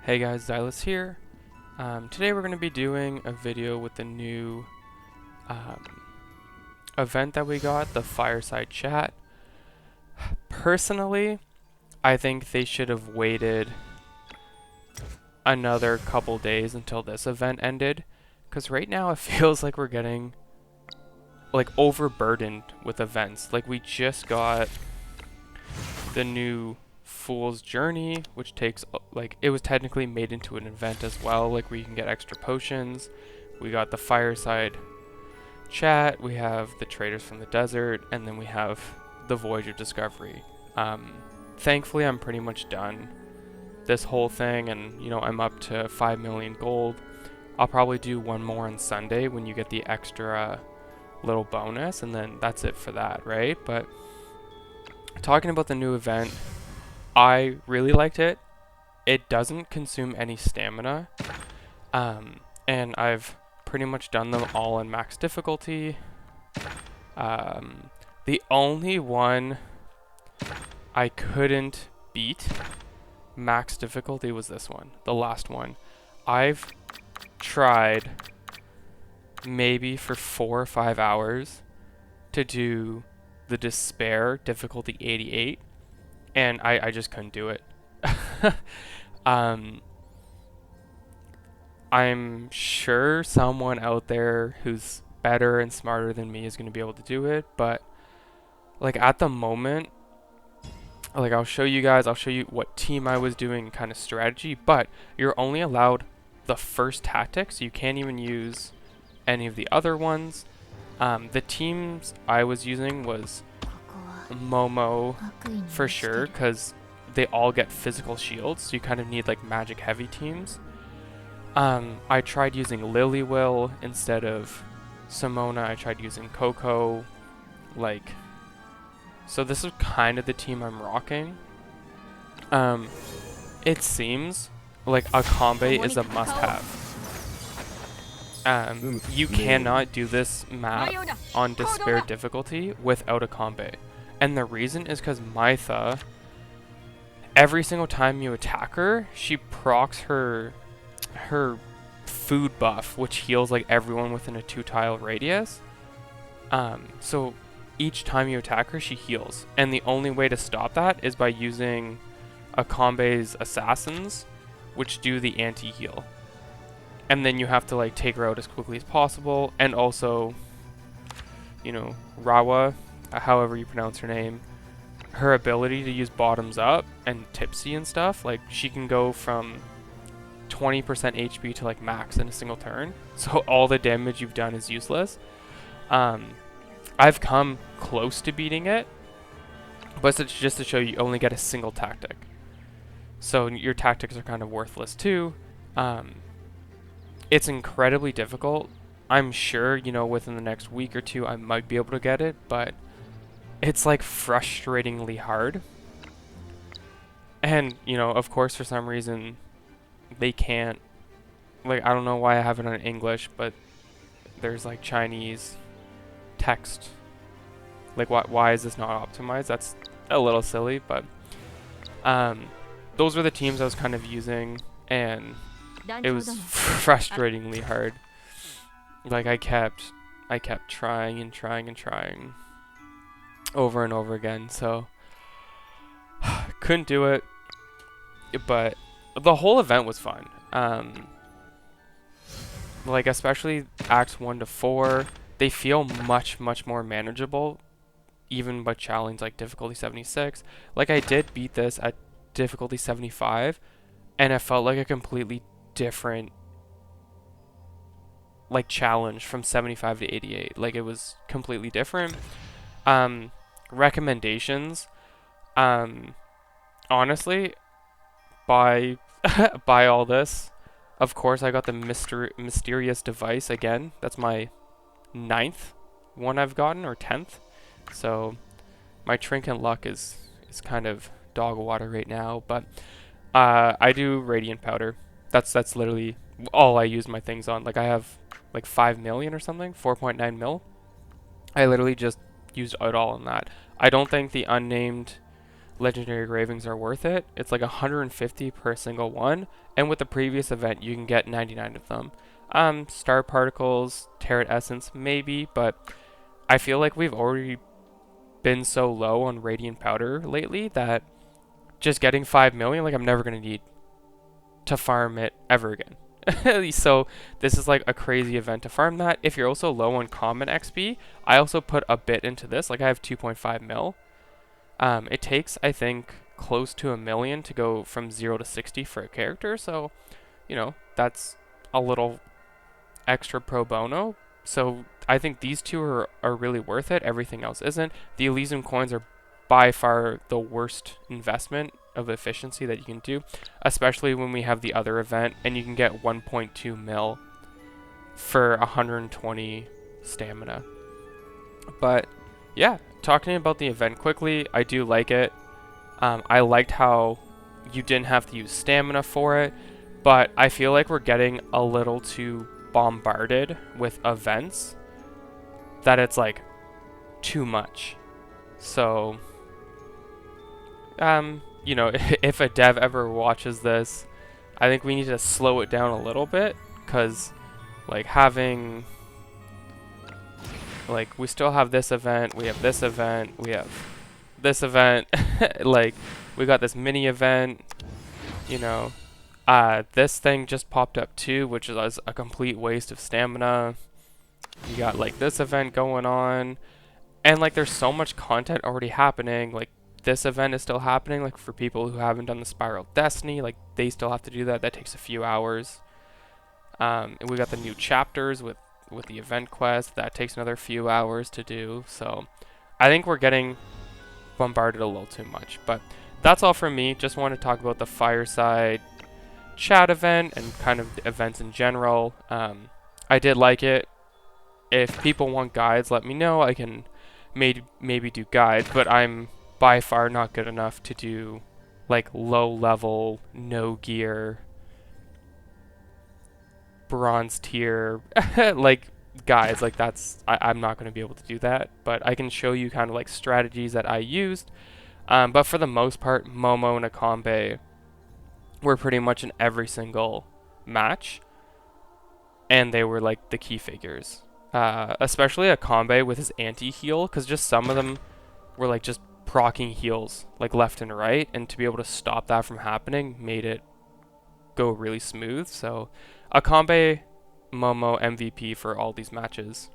Hey guys, Xylus here. Today we're going to be doing a video with the new event that we got, the Fireside Chat. Personally, I think they should have waited another couple days until this event ended, because right now it feels like we're getting overburdened with events. Like we just got the new Fool's Journey, which takes it was technically made into an event as well, like where you can get extra potions. We got the Fireside Chat, we have the Traders from the Desert, and then we have the Voyage of Discovery. Thankfully, I'm pretty much done this whole thing, and I'm up to 5 million gold. I'll probably do one more on Sunday when you get the extra little bonus, and then that's it for that, right? But talking about the new event, I really liked it. It doesn't consume any stamina, and I've pretty much done them all in max difficulty. The only one I couldn't beat max difficulty was this one, the last one. I've tried maybe for 4 or 5 hours to do the Despair difficulty 88, and I just couldn't do it. I'm sure someone out there who's better and smarter than me is going to be able to do it, but at the moment, I'll show you what team I was doing, kind of strategy, but you're only allowed the first tactic, so you can't even use any of the other ones. The teams I was using was Momo for sure, because they all get physical shields, so you kind of need magic heavy teams. I tried using Lilywell instead of Simona. I tried using Coco. So this is kind of the team I'm rocking. It seems like a combo is a must-have. You cannot do this map on Despair difficulty without a combo. And the reason is because Mytha, every single time you attack her, she procs her food buff, which heals everyone within a 2-tile radius. So each time you attack her, she heals. And the only way to stop that is by using Akambe's assassins, which do the anti-heal. And then you have to take her out as quickly as possible. And also, Rawa, however you pronounce her name, her ability to use bottoms up and tipsy and stuff, she can go from 20% HP to max in a single turn. So all the damage you've done is useless. I've come close to beating it, but it's just to show you only get a single tactic. So your tactics are kind of worthless too. It's incredibly difficult. I'm sure, within the next week or two I might be able to get it, but it's frustratingly hard. And, of course, for some reason they can't, I don't know why I have it on English, but there's Chinese text. Why is this not optimized? That's a little silly, but those were the teams I was kind of using, and it was frustratingly hard. I kept trying and trying and trying over and over again, so couldn't do it. But the whole event was fun. Especially acts 1 to 4, they feel much more manageable, even by challenge difficulty 76. I did beat this at difficulty 75, and it felt like a completely different challenge from 75 to 88. It was completely different. Recommendations, honestly, by buy all this. Of course, I got the mysterious device again. That's my 9th one I've gotten, or 10th. So my trinket luck is kind of dog water right now. But I do radiant powder. That's literally all I use my things on. I have 5 million or something, 4.9 mil. I literally just used it all on that. I don't think the unnamed legendary engravings are worth it. It's like 150 per single one, and with the previous event you can get 99 of them. Star particles, Terrat essence maybe, but I feel like we've already been so low on radiant powder lately that just getting 5 million, like I'm never gonna need to farm it ever again. So this is like a crazy event to farm that. If you're also low on common XP, I also put a bit into this. Like I have 2.5 mil. It takes, I think, close to 1 million to go from 0 to 60 for a character. So, you know, that's a little extra pro bono. So I think these two are really worth it. Everything else isn't. The Elysium coins are by far the worst investment of efficiency that you can do, especially when we have the other event and you can get 1.2 mil for 120 stamina. But yeah, talking about the event quickly, I do like it. I liked how you didn't have to use stamina for it, but I feel like we're getting a little too bombarded with events that it's like too much. So you know, if a dev ever watches this, I think we need to slow it down a little bit, because like having, like, we still have this event, we have this event, we have this event, like we got this mini event, you know. This thing just popped up too, which is a complete waste of stamina. You got like this event going on, and like there's so much content already happening. Like this event is still happening, like for people who haven't done the Spiral Destiny, like they still have to do that. That takes a few hours. And we got the new chapters with the event quest. That takes another few hours to do. So I think we're getting bombarded a little too much. But that's all from me. Just want to talk about the Fireside Chat event and kind of the events in general. I did like it. If people want guides, let me know. I can maybe do guides, but I'm by far not good enough to do like low level, no gear, bronze tier like guides. Like that's I'm not going to be able to do that, but I can show you kind of like strategies that I used. But for the most part, Momo and Akambe were pretty much in every single match, and they were like the key figures. Especially Akambe with his anti-heal, because just some of them were like just proccing heals like left and right, and to be able to stop that from happening made it go really smooth. So Akambe, Momo MVP for all these matches.